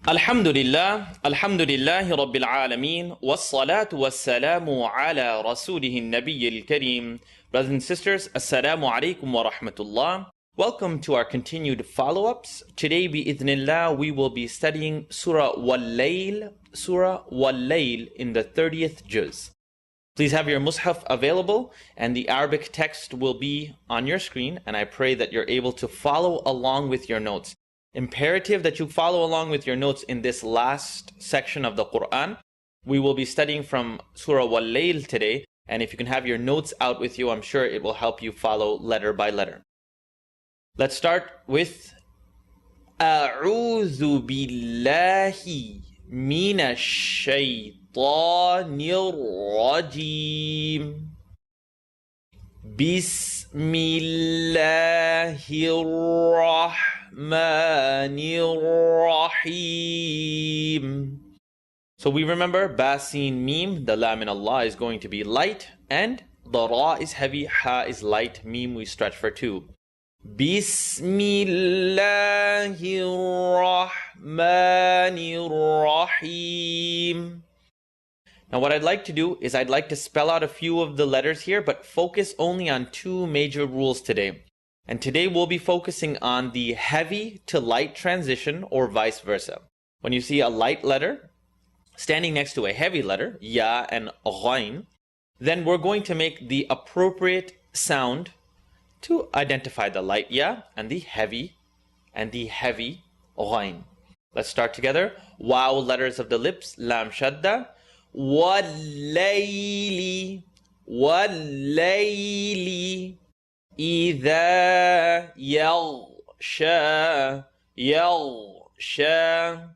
Alhamdulillah, alhamdulillahi rabbil alameen, wassalatu wassalamu ala rasulih nabiyyil kareem. Brothers and sisters, assalamu alaikum wa rahmatullah. Welcome to our continued follow-ups. Today, bi'idhnillah, we will be studying Surah al-Layl, Surah al-Layl in the 30th juz. Please have your mushaf available, and the Arabic text will be on your screen, and I pray that you're able to follow along with your notes. Imperative that you follow along with your notes in this last section of the Quran. We will be studying from Surah al-Layl today, and if you can have your notes out with you, I'm sure it will help you follow letter by letter. Let's start with أعوذ بالله من الشيطان الرجيم بسم الله الرحمن الرحيم. So we remember ba, sin, mim, the lam in Allah is going to be light, and the ra is heavy, ha is light, mim we stretch for two. Bismillahir Rahmanir Rahim. Now what I'd like to do is I'd like to spell out a few of the letters here, but focus only on two major rules today. And today we'll be focusing on the heavy to light transition, or vice versa. When you see a light letter standing next to a heavy letter, ya and ghain, then we're going to make the appropriate sound to identify the light ya and the heavy ghain. Let's start together. Waw, letters of the lips, lam shadda. Wal-Layli, Wal-Layli, إِذَا يَغْشَى, يَغْشَى.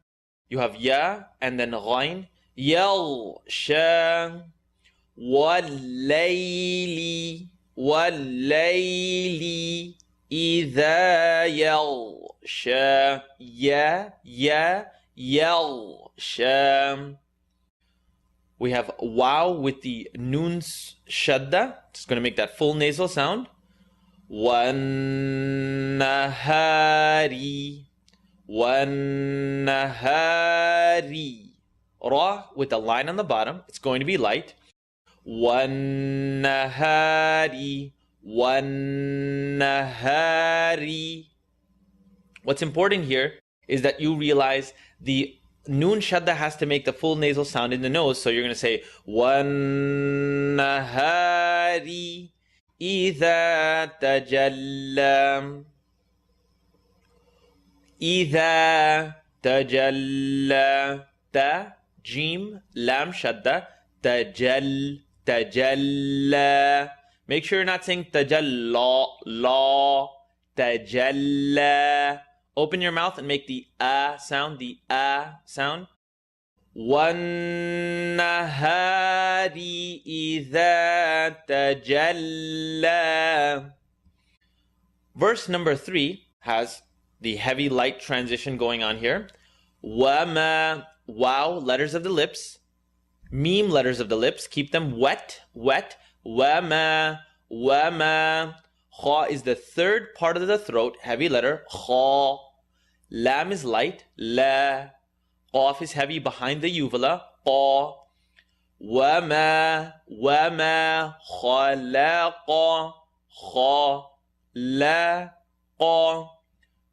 You have ya and then ghain. يَغْشَى. وَاللَّيْلِ, وَاللَّيْلِ, إِذَا يَغْشَى, يَغْشَى. We have waw with the noon shadda. Just going to make that full nasal sound. وَالنَّهَارِ, وَالنَّهَارِ. Ra with the line on the bottom. It's going to be light. وَالنَّهَارِ, وَالنَّهَارِ. What's important here is that you realize the noon shadda has to make the full nasal sound in the nose, so you're going to say وَالنَّهَارِ إِذَا تَجَلَّى, إِذَا تَجَلَّى. Ta, jim, lam shadda, tajalla. Make sure you're not saying tajalla, la, tajalla. Open your mouth and make the a sound, the a sound. وَالنَّهَارِ إِذَا تَجَلَّى. Verse number 3 has the heavy light transition going on here. وَمَا, waw, letters of the lips. Mim, letters of the lips. Keep them wet, wet. وَمَا, وَمَا. Kha is the third part of the throat, heavy letter. Kha. Lam is light, la. Qaf is heavy behind the uvula, qa. وَمَا, وَمَا خَلَقَ, خَلَقَ.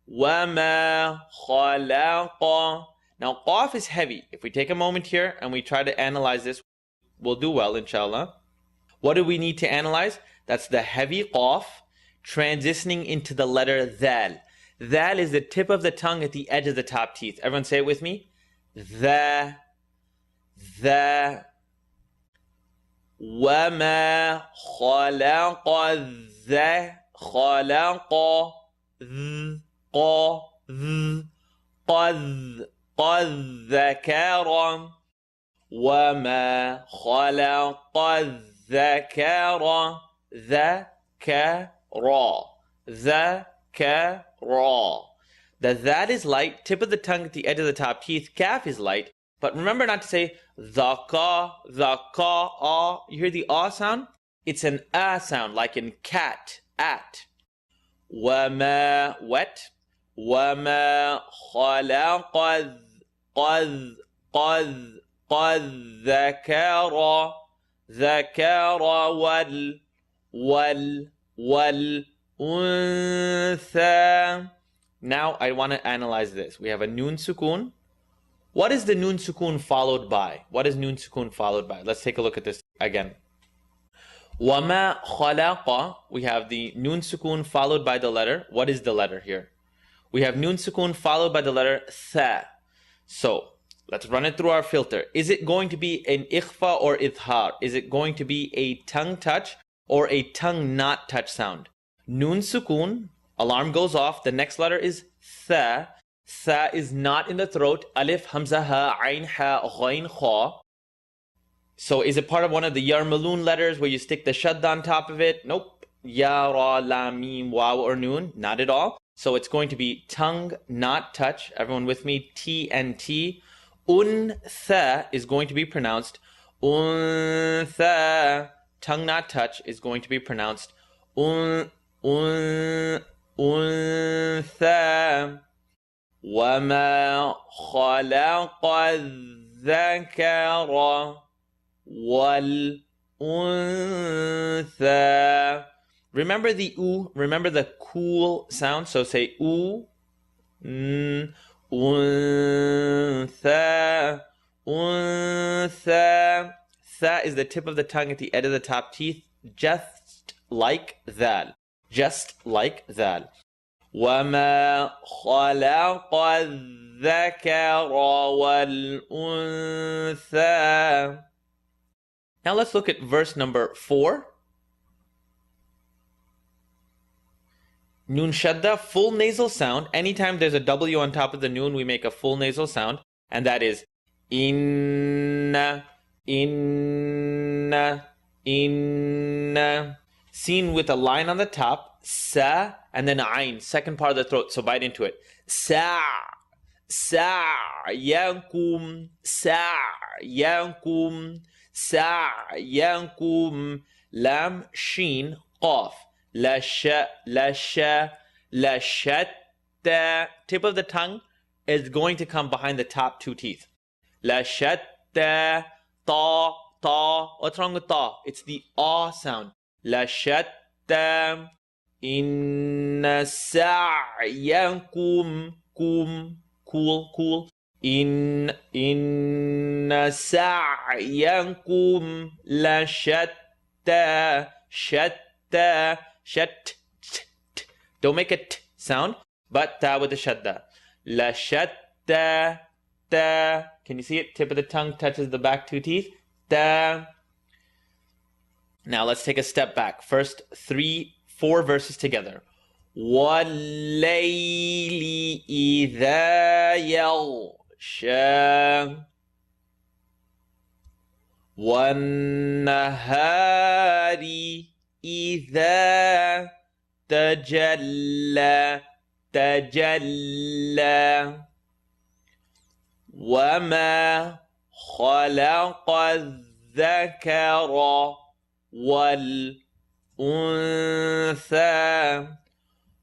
وَمَا خَلَقَ. Now qaf is heavy. If we take a moment here and we try to analyze this, we'll do well, inshallah. What do we need to analyze? That's the heavy qaf transitioning into the letter dhal. Dhal is the tip of the tongue at the edge of the top teeth. Everyone say it with me. The. وَمَا خَلَقَ الذَّ, خَلَقَ ذ, قَ ذ, قَذ, قَذْ ذَكَرَ. وَمَا خَلَقَ الذَّكَرَ, ذَكَرَ, ذَكَرَ. The that is light, tip of the tongue at the edge of the top teeth. Kaf is light, but remember not to say the ka, ah. You hear the ah sound? It's an ah sound, like in cat, at. Wama, wet. وَمَا خَلَقَ قذ قذ قذ ذكر ذكر والأنثى. Now I want to analyze this. We have a noon sukoon. What is the noon sukoon followed by? What is noon sukoon followed by? Let's take a look at this again. وَمَا خَلَقَ. We have the noon sukoon followed by the letter. What is the letter here? We have noon sukoon followed by the letter tha. So let's run it through our filter. Is it going to be an ikhfa or idhar? Is it going to be a tongue touch or a tongue not touch sound? Noon sukoon, alarm goes off. The next letter is tha. Tha is not in the throat. Alif, hamza, ha, ayn, ha, ghayn, kha. So is it part of one of the yarmaloon letters where you stick the shadda on top of it? Nope. Ya, ra, la, mim, waw, or noon? Not at all. So it's going to be tongue not touch. Everyone with me? T and T. Untha is going to be pronounced untha. Tongue not touch is going to be pronounced untha. وَمَا خَلَقَ الذَّكَرَ وَالْأُنثَى. Remember the oo, remember the cool sound. So say oo, untha, untha. Tha is the tip of the tongue at the end of the top teeth, just like that. Just like that. وَمَا خَلَقَ الذَّكَرَ وَالْأُنثَى. Now let's look at verse number 4. Noon shadda, full nasal sound. Anytime there's a W on top of the noon, we make a full nasal sound. And that is inna, inna, inna. Seen with a line on the top, sa, and then ayn, second part of the throat, so bite into it. Sa, sa, yankum, sa, yankum, sa, yankum. Lam, sheen, qaf. La sha, la sha, la shatta. Tip of the tongue is going to come behind the top two teeth. La shatta, ta, ta. What's wrong with ta? It's the ah sound. La shatta. Inna sa'yankum, kum, cool, cool. Inna sa'yankum la shatta, shatta, shat. Don't make a t sound, but ta with the shadda. La shatta, ta. Can you see it? Tip of the tongue touches the back two teeth. Ta. Now let's take a step back. First 4 verses together. وَاللَّيْلِ إِذَا يَغْشَى وَالنَّهَارِ إِذَا تَجَلَّى تَجَلَّى وَمَا خَلَقَ الذَّكَرَ والأنثى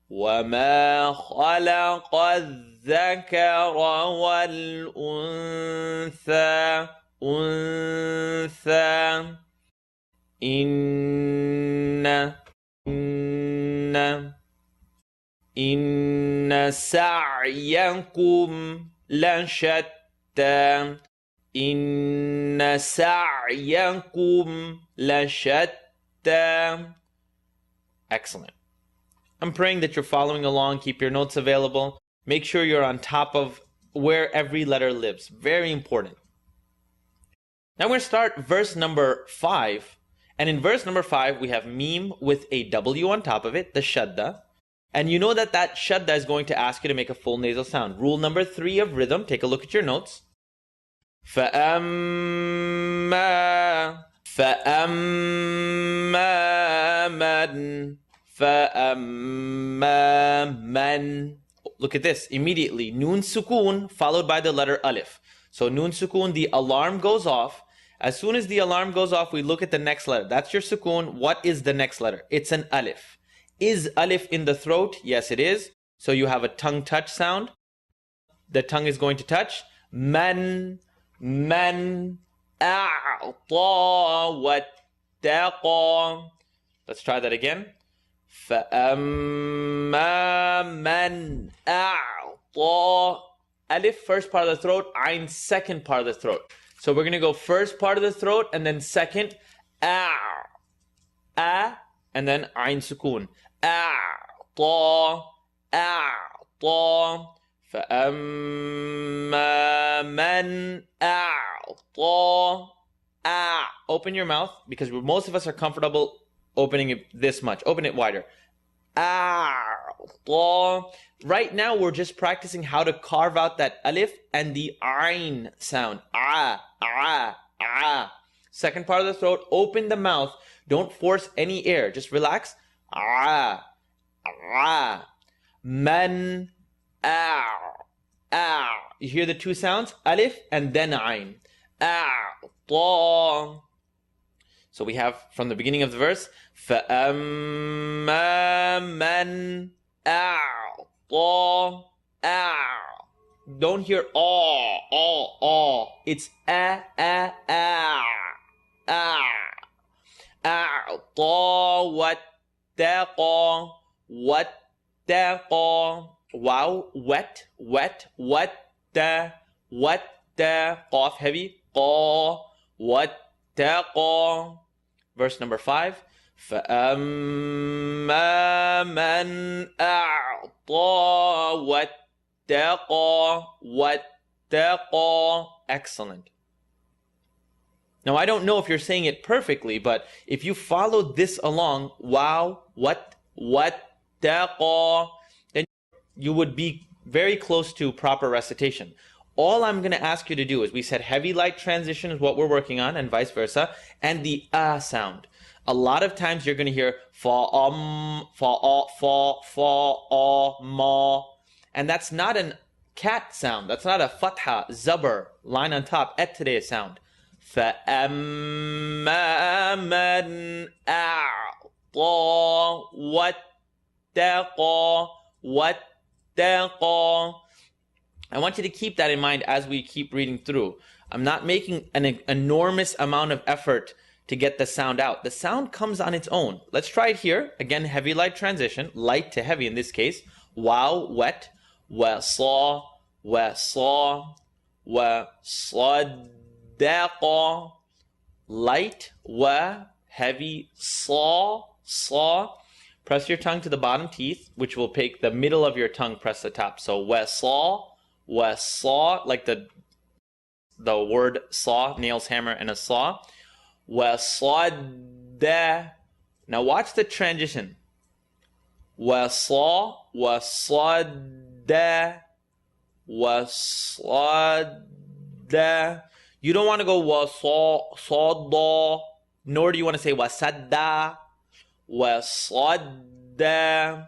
وما خلق الذكر والأنثى أنثى إن سعيكم لشتى إن سعيكم لشتى. Excellent. I'm praying that you're following along. Keep your notes available. Make sure you're on top of where every letter lives. Very important. Now we're going to start verse number 5. And in verse number 5, we have mim with a W on top of it, the shadda. And you know that that shadda is going to ask you to make a full nasal sound. Rule number 3 of rhythm. Take a look at your notes. فَأَمَّا مَنْ. Look at this. Immediately, noon sukoon followed by the letter alif. So noon sukoon, the alarm goes off. As soon as the alarm goes off, we look at the next letter. That's your sukoon. What is the next letter? It's an alif. Is alif in the throat? Yes, it is. So you have a tongue touch sound. The tongue is going to touch. من أعطى واتقى. Let's try that again. فأما من أعطى. Alif, first part of the throat. Ain, second part of the throat. So we're going to go first part of the throat and then second. And then Ain sukoon. أعطى فأما من أعطى. Open your mouth because most of us are comfortable opening it this much. Open it wider. Right now we're just practicing how to carve out that alif and the ain sound. Second part of the throat, open the mouth. Don't force any air. Just relax. Man. You hear the two sounds? Alif and then ain. So we have from the beginning of the verse, فَأَمَّا مَنْ أَعْطَى. Don't hear It's أعطى واتقى. Wow, wet, qaf heavy, واتقى. Verse number 5. فَأَمَّا مَنْ أَعْطَى واتقى. Excellent. Now I don't know if you're saying it perfectly, but if you follow this along, wow, واتقى, then you would be very close to proper recitation. All I'm going to ask you to do is, we said heavy light transition is what we're working on, and vice versa, and the sound. A lot of times you're going to hear ma, and that's not a cat sound. That's not a fatha, zabr, line on top, today sound. فَأَمَّا مَنْ أَعْطَى واتقى. I want you to keep that in mind as we keep reading through. I'm not making an enormous amount of effort to get the sound out. The sound comes on its own. Let's try it here. Again, heavy light transition, light to heavy in this case. Wow, wet, وَصَا, وَصَدَّقَ. Light, heavy, saw. Press your tongue to the bottom teeth, which will take the middle of your tongue, press the top. So وَصَا, like the word saw, nails, hammer, and a saw. وَصَدَّ. Now watch the transition. وَصَدَّ. You don't want to go وَصَدَّ, nor do you want to say وَصَدَّ. وَصَدَّ.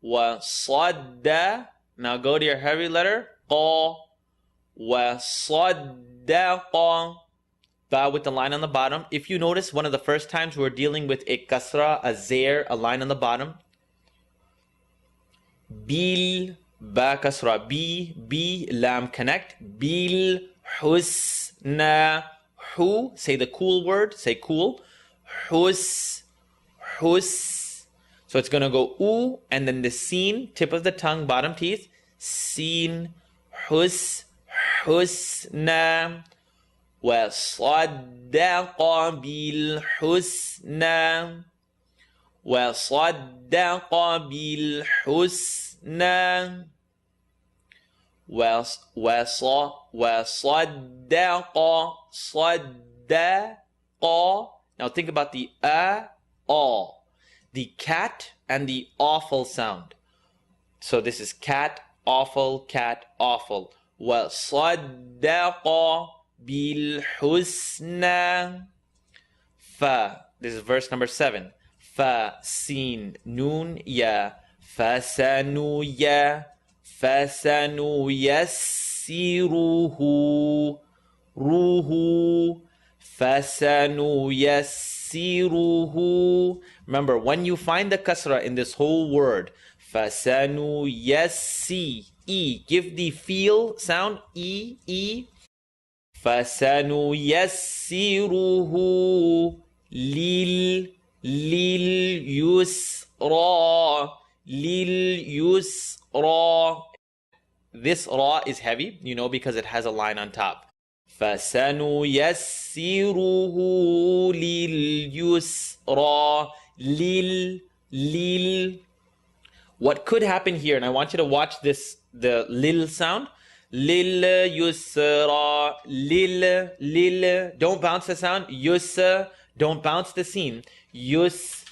وَصَدَّ. Now go to your heavy letter, qa. وَصَدَّقَ. Ba with the line on the bottom. If you notice, one of the first times we're dealing with a kasra, a zair, a line on the bottom. Bil, ba kasra, bi, lam connect. Bil husna. Hu, say the cool word, say cool. Hus. So it's going to go oo, and then the seen, tip of the tongue, bottom teeth. Seen, husna. وَصَدَّقَ بِالْحُسْنَى. وَصَدَّقَ بِالْحُسْنَى. وَصَدَّقَ. Now think about the all. The cat and the awful sound. So this is cat, awful, وَصَدَّقَ بِالْحُسْنَى. Fa. This is verse number 7. Fa, sin, noon, ya. فَسَنُيَسِّرُهُ. Ruhu. فَسَنُيَسِّرُهُ. Remember, when you find the kasra in this whole word, فَسَنُيَسِّي. E. Give the feel sound. E. E. فَسَنُيَسِّرُهُ لِلْيُسْرَى. لِلْيُسْرَى. This ra is heavy, you know, because it has a line on top. فَسَنُيَسِّرُهُ لِلْيُسْرَى. Lil. What could happen here, and I want you to watch this, the lil sound. Lil yusra. Lil. Don't bounce the sound. Yus. Don't bounce the seam. Yus.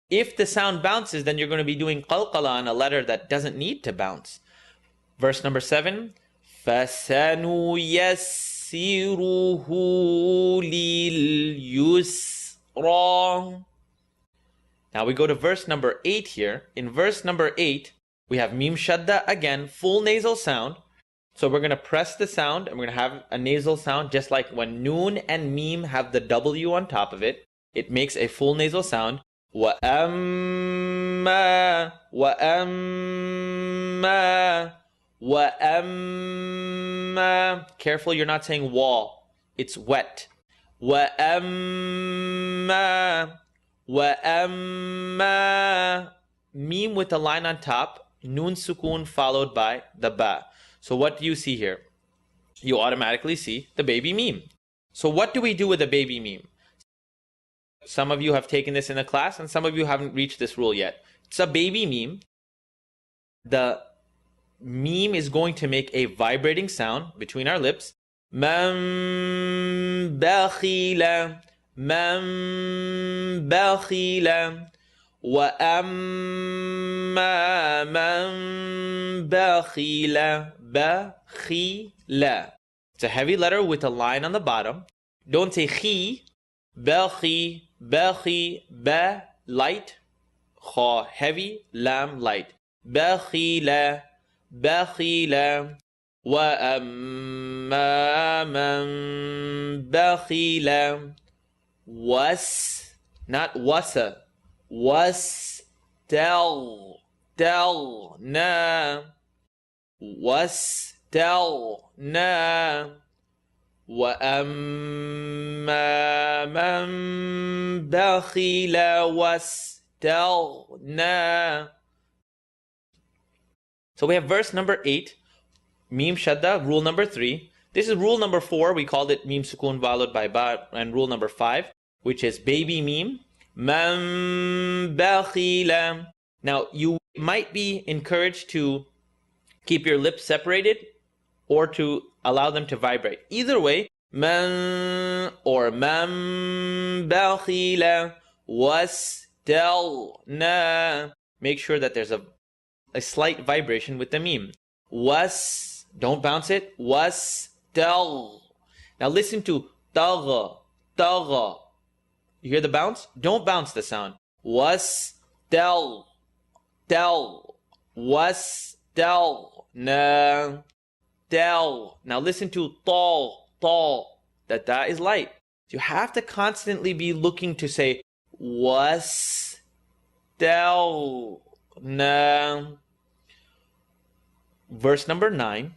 If the sound bounces, then you're going to be doing qalqala on a letter that doesn't need to bounce. Verse number 7. فَسَنُيَسِّرُهُ لِلْيُسْرَى. Now we go to verse number 8 here. In verse number 8, we have mim shadda again, full nasal sound. So we're going to press the sound and we're going to have a nasal sound just like when noon and mim have the W on top of it. It makes a full nasal sound. وَأَمَّا. Careful, you're not saying wa. It's wet. وَأَمَّا. Mim with a line on top, noon sukoon followed by the ba. So what do you see here? You automatically see the baby meme. So what do we do with a baby meme? Some of you have taken this in the class and some of you haven't reached this rule yet. It's a baby meme. The meme is going to make a vibrating sound between our lips. Man bakhila. من بخيل وأما من بخيل. It's a heavy letter with a line on the bottom. Don't say khi. بخي. Ba light. Kha heavy. Lam light. بخيل. وأما من بخيل. Was, not wasa. Was tell na. Was tell na. وَأَمَّا مَنْ بَخِلَ وَاسْتَغْنَى. So we have verse number 8, Mim Shadda, rule number 3. This is rule number 4, we called it Mim Sukun followed by Ba, and rule number 5, which is baby Mim. Man bakhila. Now, you might be encouraged to keep your lips separated or to allow them to vibrate. Either way, man or man bakhila wastalna. Make sure that there's a slight vibration with the meme. Was, don't bounce it. Wastal. Now listen to tagha, tagha. You hear the bounce? Don't bounce the sound. Wastal, tel, wastal, na, tel. Now listen to tal, tal. That is light. You have to constantly be looking to say wastal, na. Verse number 9.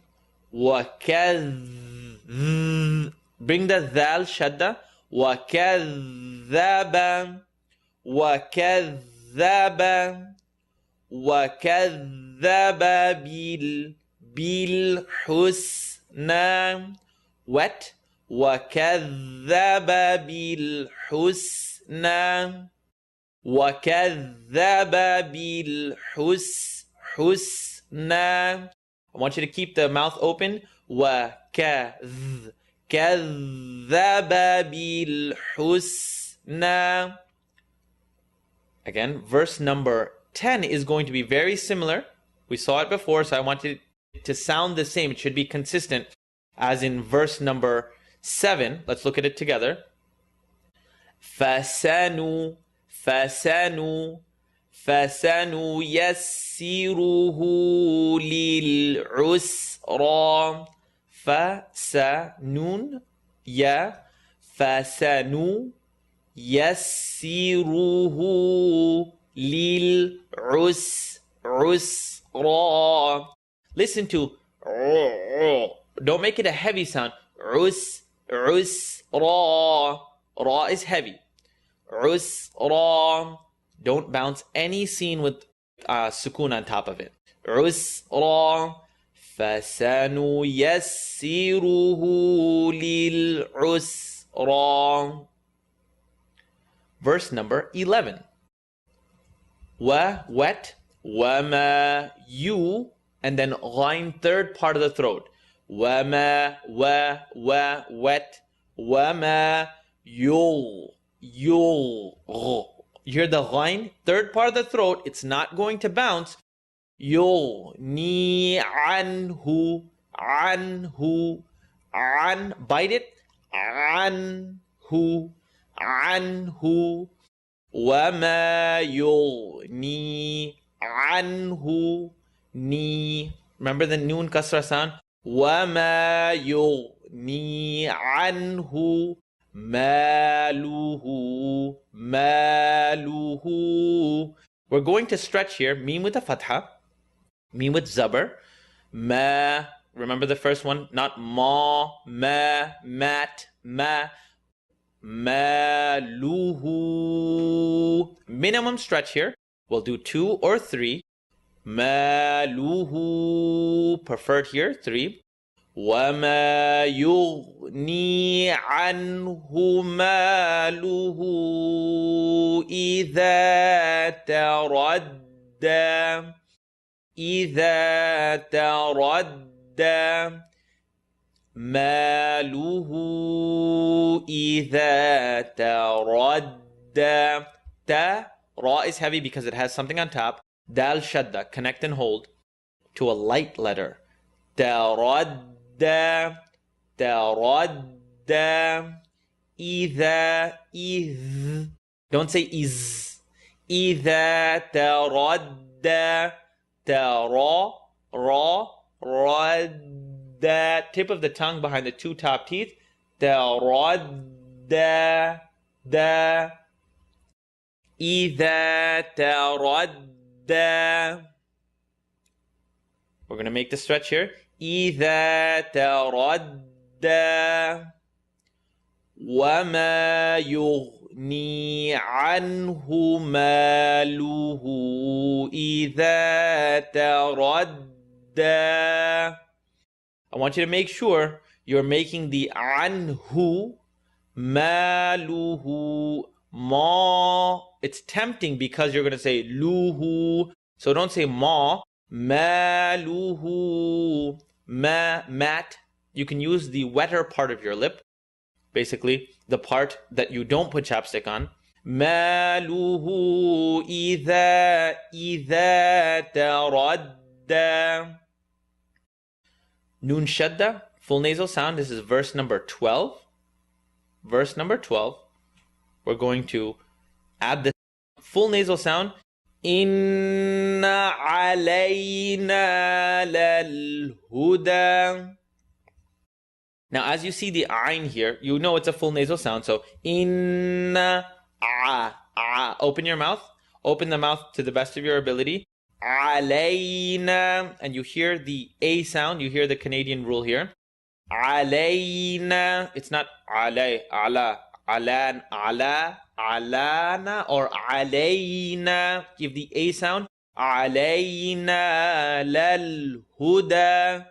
وَكَذْ. Bring the dhal shadda. وَكَذَّبَ. وَكَذَّبَ. وَكَذَّبَ بِالْحُسْنَى. Wet. وَكَذَّبَ بِالْحُسْنَى. وَكَذَّبَ بِالْحُسْنَى. I want you to keep the mouth open. وَكَذَّبَ بِالْحُسْنَى. Again, verse number 10 is going to be very similar. We saw it before, so I want it to sound the same. It should be consistent as in verse number 7. Let's look at it together. فَسَنُوا فَسَنُوا فَسَنُيَسِّرُهُ لِلْعُسْرَى. فَسَنُون يَا فَسَنُوا يَسِّرُهُ للعسرى. Listen to don't make it a heavy sound. عسرى. Ra is heavy. عسرى. Don't bounce any scene with sukoon on top of it. عسرى. فسنيسره للعسرى. Verse number 11. Wet, وما you, and then line third part of the throat. وما wet, وما يل. You hear the line third part of the throat, it's not going to bounce. يغني عنه bite it. عنه وما يغني عنه remember the noon kasra sound. وما يغني عنه ماله. We're going to stretch here. Meme with a fatha, meme with zabar. Ma, remember the first one, not ma, mat, ma. Maluhu. Minimum stretch here. We'll do 2 or 3. Maluhu. Preferred here, 3. وما يغني عنه ماله إذا تردى. ماله إذا تردى. Ra is heavy because it has something on top. Dal shadda, connect and hold to a light letter. تردى. إذا don't say is. إذا تردى. The tip of the tongue behind the 2 top teeth. إذا تردى. We're going to make the stretch here. إذا تردى. وما يغني عنه ماله إذا تردى. I want you to make sure you're making the anhu, maluhu, ma. It's tempting because you're going to say luhu. So don't say ma, maluhu, mat. You can use the wetter part of your lip, basically the part that you don't put chapstick on. Maluhu idha taradda. Noon shadda, full nasal sound. This is verse number 12. Verse number 12. We're going to add the full nasal sound. Inna alayna lal huda. Now, as you see the ayn here, you know it's a full nasal sound. So, inna open your mouth. Open the mouth to the best of your ability. Alayna, and you hear the A sound. You hear the Canadian rule here. Alayna. It's not alay, ala, alan, ala, alana, or alayna. Give the A sound. Alayna lal huda.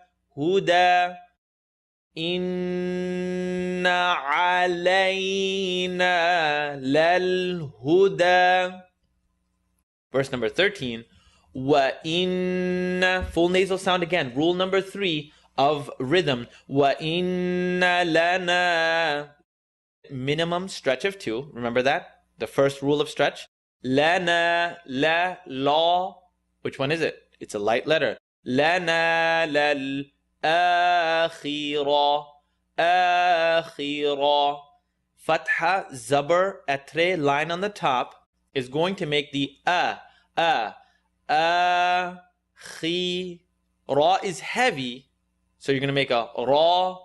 Inna alayna lal huda. Verse number 13. Wa inna, full nasal sound again. Rule number 3 of rhythm. Wa inna lana. Minimum stretch of 2. Remember that? The first rule of stretch. Lana, la. Which one is it? It's a light letter. Lana lal akhira. Fatha, zabar, atre, line on the top is going to make the khi. Ra is heavy, so you're going to make a ra,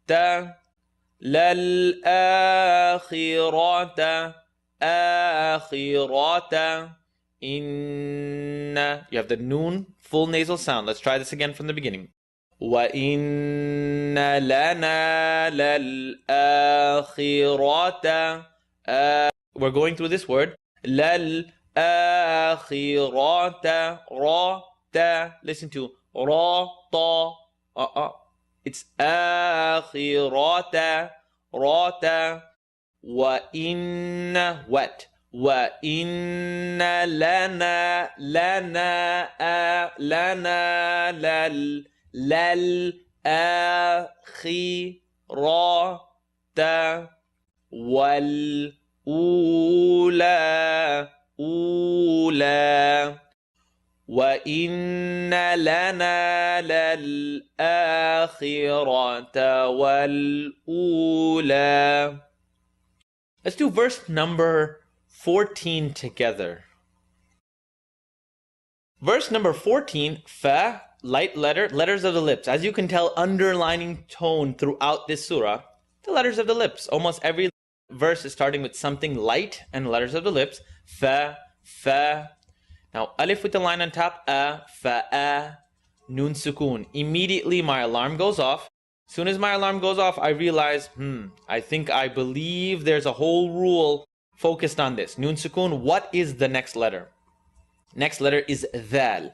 ta, lal akhirata, inna. You have the noon, full nasal sound. Let's try this again from the beginning. وَإِنَّ لَنَا لَلْآخِرَةَ. We're going through this word. لَلْآخِرَةَ. Ra, ta. Listen to ra, ta. It's آخِرَةَ. Ra, ta. وَإِنَّ wet. وَإِنَّ لَنَا لَلْآخِرَةَ والأولى أولى. وَإِنَّ لَنَا لَلْآخِرَةَ وَالْأُولَى. Let's do verse number 14 together. Verse number 14, fa, light letter, letters of the lips. As you can tell, underlining tone throughout this surah, the letters of the lips. Almost every verse is starting with something light and letters of the lips. Fa, fa. Now, alif with the line on top, fa, noon sukoon. Immediately my alarm goes off. As soon as my alarm goes off, I realize, I believe there's a whole rule focused on this. Noon sukoon, what is the next letter? Next letter is dhal.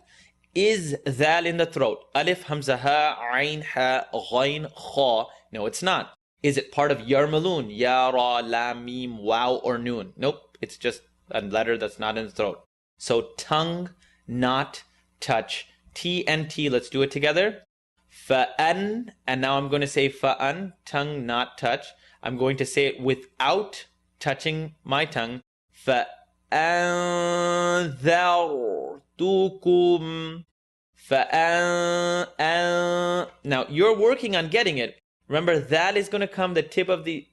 Is dhal in the throat? Alif, hamza, ha, ayn, ha, ghayn, kha. No, it's not. Is it part of yarmalun? Ya, ra, lam, mim, wow, or noon? Nope, it's just a letter that's not in the throat. So tongue, not touch. T and T, let's do it together. Fa'an, and now I'm going to say fa'an, tongue, not touch. I'm going to say it without touching my tongue. Fa'anzartukum. Fa'an. Now, you're working on getting it. Remember, that is going to come the tip of the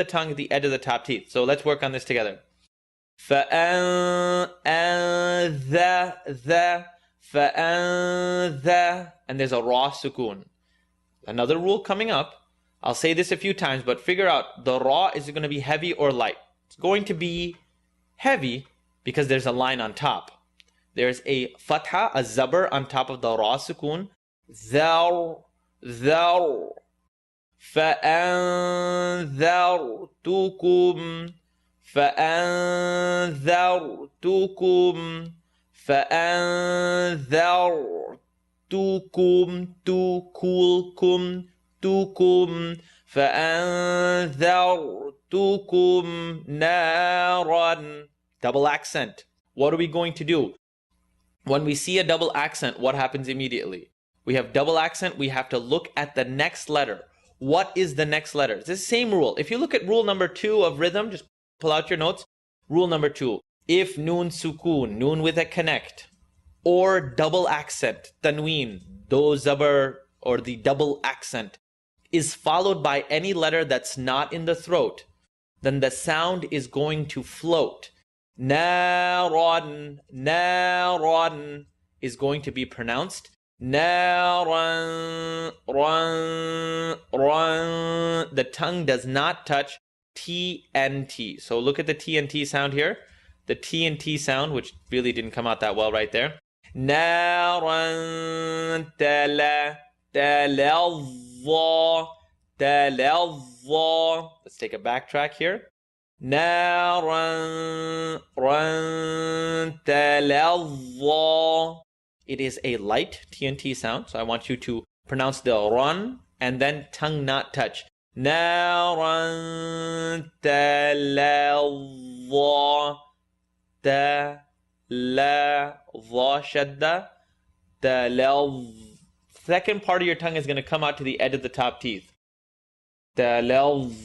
tongue at the edge of the top teeth. So let's work on this together. Fa'an, fa'an, and there's a ra sukoon. Another rule coming up. I'll say this a few times, but figure out the ra is it going to be heavy or light. It's going to be heavy because there's a line on top. There's a fatha, a zabr on top of the ra sukoon. Dhar, dhar. فأنذرتكم فأنذرتكم فأنذرتكم تكلكم تكم فأنذرتكم نارا. Double accent. What are we going to do? When we see a double accent, what happens immediately? We have double accent, we have to look at the next letter. What is the next letter? It's the same rule. If you look at rule number 2 of rhythm, just pull out your notes. Rule number 2. If noon sukoon, noon with a connect, or double accent, tanween, do zabar, or the double accent, is followed by any letter that's not in the throat, then the sound is going to float. Naran, naran is going to be pronounced. Naran, ran, ran. The tongue does not touch T and T. So look at the T and T sound here. The T and T sound, which really didn't come out that well right there. Naran, tala, talazza, talazza. Let's take a backtrack here. Naran, ran, talazza. It is a light TNT sound, so I want you to pronounce the run and then tongue not touch. Naran talazza, talazza shadda, talazza. Second part of your tongue is going to come out to the edge of the top teeth. Talazza,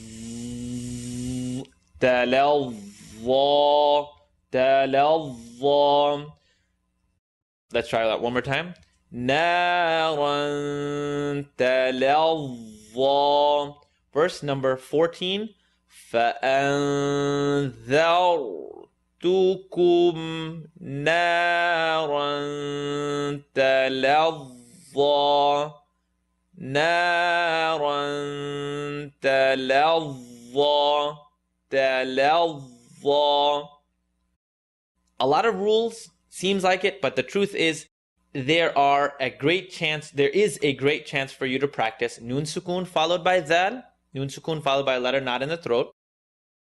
talazza, talazza. Let's try that one more time. Naran talazza. Verse number 14. فَأَنذَرْتُكُمْ نَارًا تَلَظَّى نَارًا تَلَظَّى تَلَظَّى. A lot of rules, seems like it, but the truth is there is a great chance for you to practice Nun Sukun followed by Zal, Nun Sukun followed by a letter not in the throat,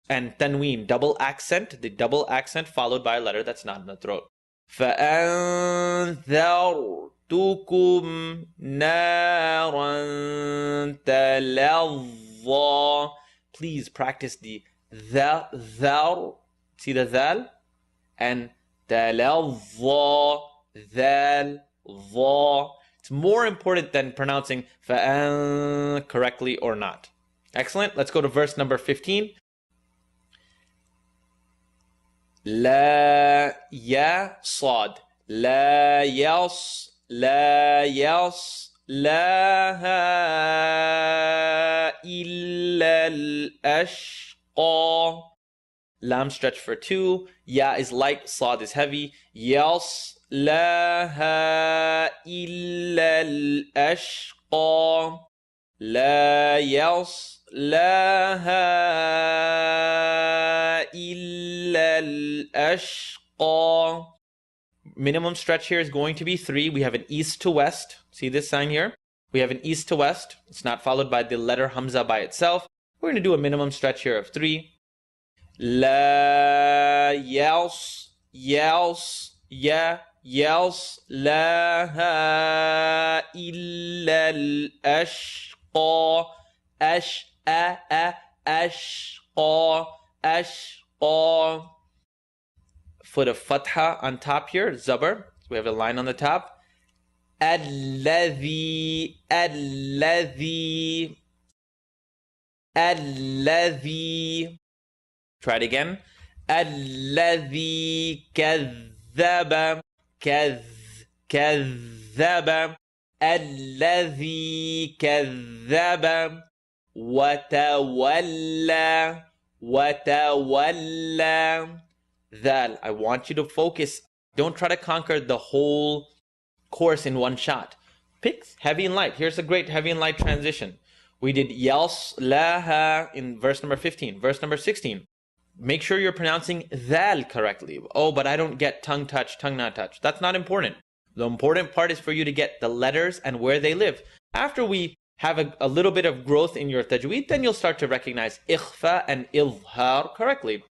and Tanween, double accent, the double accent followed by a letter that's not in the throat. فَأَنذَرْتُكُمْ نَارًا تَلَظَّى. Please practice the dhar, see the dhal, and تَلَظَّى, dhal, dha. It's more important than pronouncing fa'an correctly or not. Excellent. Let's go to verse number 15. La ya sad, la yas, la yas, laha illa al-ashqa. Lam stretch for 2. Ya is light, sad is heavy. Yas, laha illa al-ashqa. La yas, laha illa al-ashqa. Minimum stretch here is going to be 3. We have an east to west. See this sign here? We have an east to west. It's not followed by the letter Hamza by itself. We're going to do a minimum stretch here of 3. La yals, yals, ya, yals, laha illa al-ashqa. Ashqa, ashqa. Foot of fatha on top here, zabar. So we have a line on the top. Alladhi, alladhi, alladhi. Try it again. Alladhi kadhaba, kadhaba. Alladhi kadhaba. Watawalla, watawalla. That I want you to focus. Don't try to conquer the whole course in one shot. Pick heavy and light. Here's a great heavy and light transition. We did yals, laha in verse number 15. Verse number 16. Make sure you're pronouncing dhal correctly. Oh, but I don't get tongue touch, tongue not touch. That's not important. The important part is for you to get the letters and where they live. After we have a little bit of growth in your tajweed, then you'll start to recognize ikhfa and izhar correctly.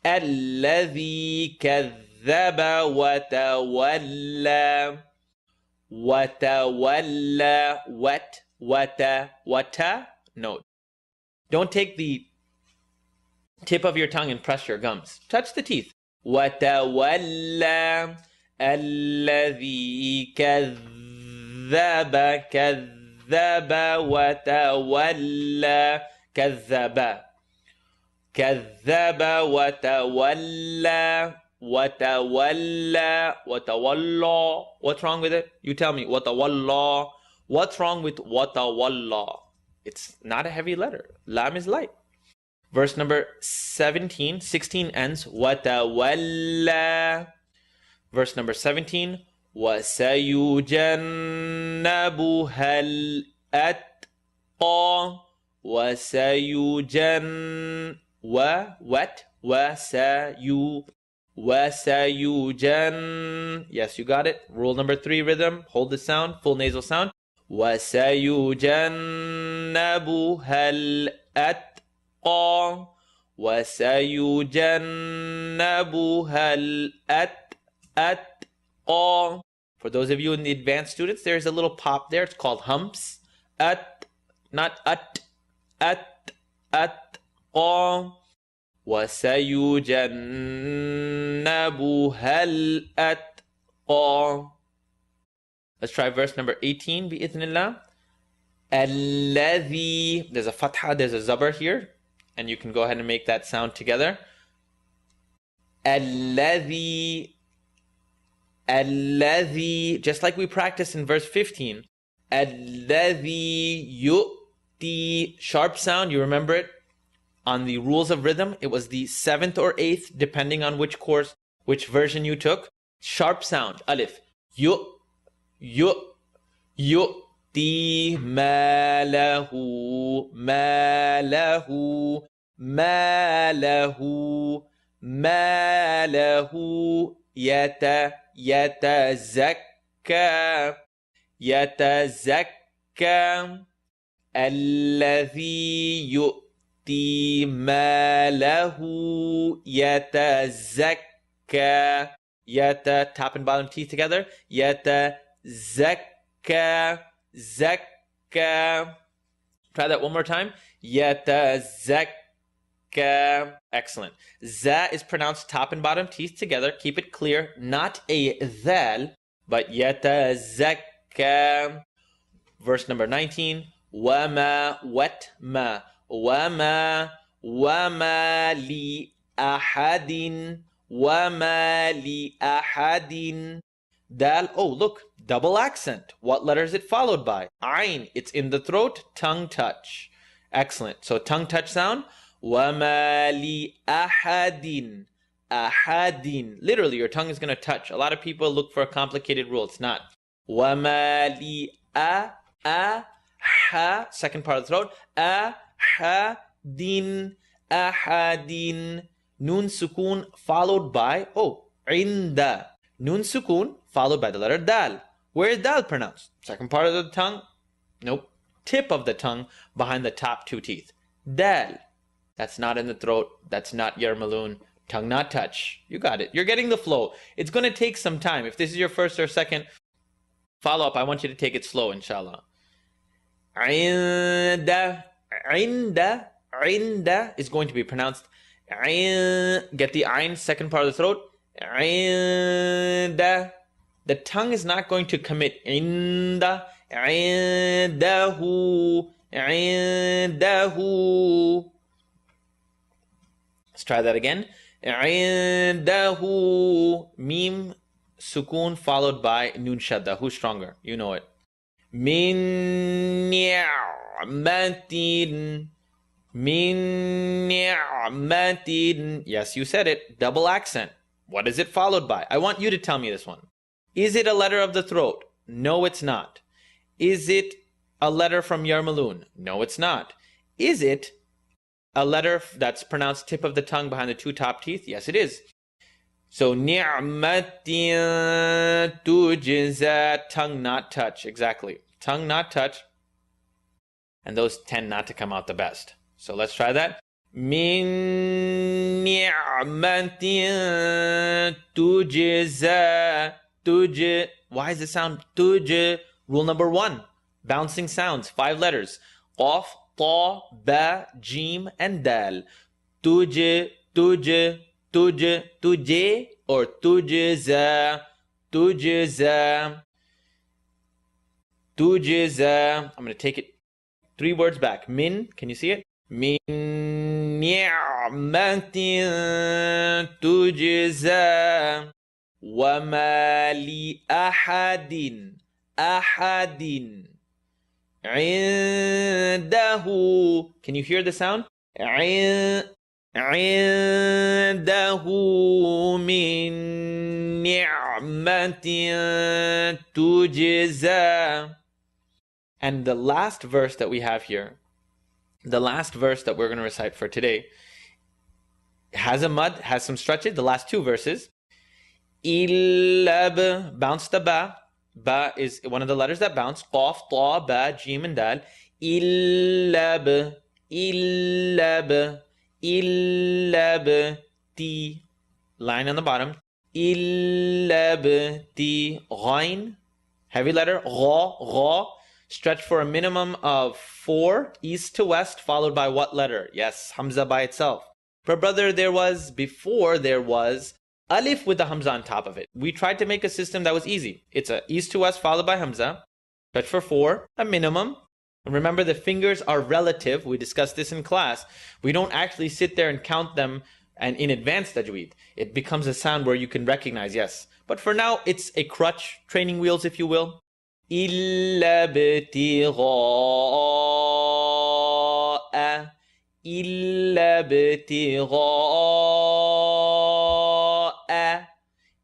الذي كذب وتولى وتولى wata. Note. Don't take the tip of your tongue and press your gums. Touch the teeth. وتولى الذي كذب وتولى كذب وتولى وتولى. What's wrong with it? You tell me. وتولى. What's wrong with وتولى? It's not a heavy letter. Lam is light. Verse number 17, 16 ends وتولى. Verse number 17 وسيجنبها الأتقى. وسيجن وسيجن. Yes, you got it. Rule number 3 rhythm. Hold the sound, full nasal sound. وسيجنبها الأتقى. وسيجنبها الأتقى. For those of you in the advanced students, there's a little pop there. It's called humps. Not أتقى. وسيجنبها الأتقى. Let's try verse number 18 بإذن الذي. There's a fatha, there's a zabar here, and you can go ahead and make that sound together. الذي, just like we practiced in verse 15. الذي yu'ti, sharp sound, you remember it? On the rules of rhythm, it was the 7th or 8th, depending on which course, which version you took. Sharp sound, alif. Yu'ti malahu, malahu, malahu, malahu, يتزكى يتزكى الذي يؤتي ماله يتزكى top and bottom teeth together يتزكى زكى. Try that one more time. يتزكى. Excellent. Za is pronounced top and bottom teeth together. Keep it clear. Not a dhal, but يتزكى. Verse number 19. وما وَتْمَا وما لأحد وما لأحد. Dal. Oh, look. Double accent. What letter is it followed by? Ain. It's in the throat. Tongue touch. Excellent. So tongue touch sound. وَمَا لِأَحَدٍ أَحَدٍ. Literally, your tongue is going to touch. A lot of people look for a complicated rule. It's not. وَمَا لِأَحَدٍ. Second part of the throat. أَحَدٍ أَحَدٍ. Nun sukun followed by, عِنْدَ. Nun sukun followed by the letter dal. Where is dal pronounced? Second part of the tongue? Nope. Tip of the tongue behind the top two teeth. Dal. That's not in the throat. That's not yarmaloon. Tongue not touch. You got it. You're getting the flow. It's going to take some time. If this is your first or second follow-up, I want you to take it slow, inshallah. عِنْدَ عِنْدَ عِنْدَ is going to be pronounced. Get the ayn, second part of the throat. عِنْدَ. The tongue is not going to commit. عِنْدَ عِنْدَهُ عِنْدَهُ. Let's try that again. عِنْدَهُ. Mim sukun followed by nun shadda. Who's stronger? You know it. Min ni'matin. Min ni'matin. Yes, you said it. Double accent. What is it followed by? I want you to tell me this one. Is it a letter of the throat? No, it's not. Is it a letter from Yarmaloon? No, it's not. Is it a letter that's pronounced tip of the tongue behind the two top teeth? Yes, it is. So, ni'matin tujza, tongue not touch. Exactly. Tongue not touch. And those tend not to come out the best. So let's try that. Min ni'matin tujza. Tuj. Why does it sound tuj? Rule number 1. Bouncing sounds. 5 letters. Qaf, ta, ba, jim, and dal. Tuj, tuj, tuj, tuje, or tujza. Tujza. Tujza. I'm going to take it 3 words back. Min, can you see it? Min ni'matin tujza. وَمَا لِأَحَدٍ أَحَدٍ عِنْدَهُ. Can you hear the sound? عِنْدَهُ مِنْ نِعْمَةٍ تُجْزَى. And the last verse that we have here, the last verse that we're going to recite for today, has a mud, has some stretches, the last 2 verses. Illab, bounce the ba. Ba is one of the letters that bounce. Qaf, ta, ba, jim, and dal. Illab, illab, illab, ti. Line on the bottom. Illab, ti. Ghain, heavy letter. Gha, gha. Stretch for a minimum of 4, east to west, followed by what letter? Yes, Hamza by itself. But brother, there was alif with the Hamza on top of it. We tried to make a system that was easy. It's a east to west followed by Hamza. Stretch for 4, a minimum. And remember, the fingers are relative. We discussed this in class. We don't actually sit there and count them and in advanced tajweed. It becomes a sound where you can recognize, yes. But for now, it's a crutch, training wheels, if you will. إِلَّا ابْتِغَاءَ إِلَّا ابْتِغَاءَ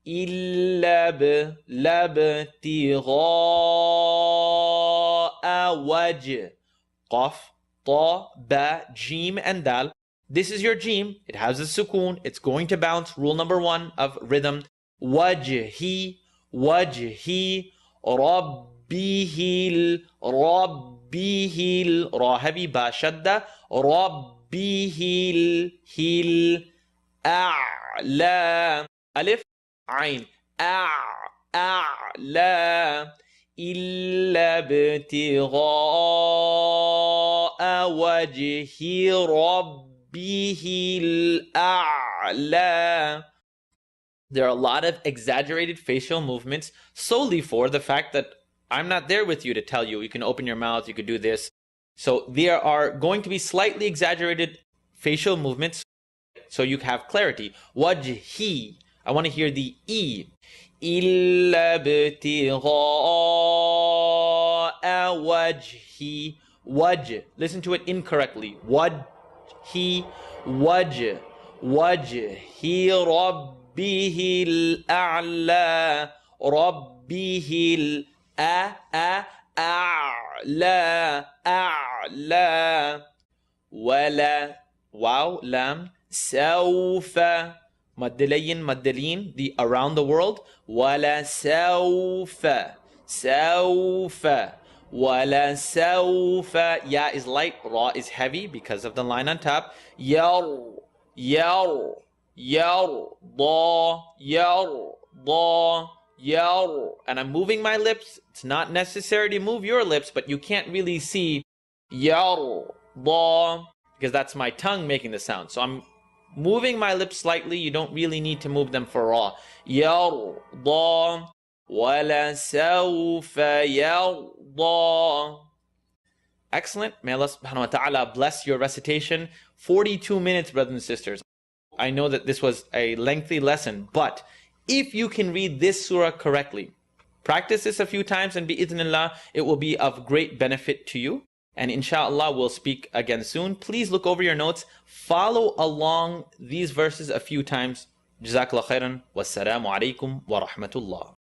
إِلَّا ابْتِغَاءَ وَجْهِ. Qaf, ta, ba, jim, and dal. This is your jim. It has a sukoon. It's going to bounce. Rule number 1 of rhythm. wajhi, wajhi, rabbihil, rabbihil, ra heavy, ba shadda, rabbihil, hil, a'la, alif, ain, a'la, إلا ابتغاء وجه ربه الأعلى. There are a lot of exaggerated facial movements solely for the fact that I'm not there with you to tell you. You can open your mouth, you could do this. So there are going to be slightly exaggerated facial movements so you have clarity. Wajhi. I want to hear the E. إلا ابتغاء وجهي, wajh. Listen to it incorrectly. Wajhi, wajh, wajhi ربه الأعلى, ربه الأعلى, أعلى. ولا, wow, lam, سوف. Maddilayin, maddilin, the around the world. Wala sawfa, sawfa, wala sawfa. Ya is light, ra is heavy because of the line on top. Yar, yar, yar, da, yar, da, yar. And I'm moving my lips. It's not necessary to move your lips, but you can't really see yar, da, because that's my tongue making the sound. So I'm moving my lips slightly. You don't really need to move them for ra. Yarda, wala sawfa yarda. Excellent. May Allah subhanahu wa ta'ala bless your recitation. 42 minutes, brothers and sisters. I know that this was a lengthy lesson, but if you can read this surah correctly, practice this a few times, and bi'idhnillah, it will be of great benefit to you. And inshallah, we'll speak again soon. Please look over your notes. Follow along these verses a few times. Jazakallah khairan. Wassalamu alaikum wa rahmatullah.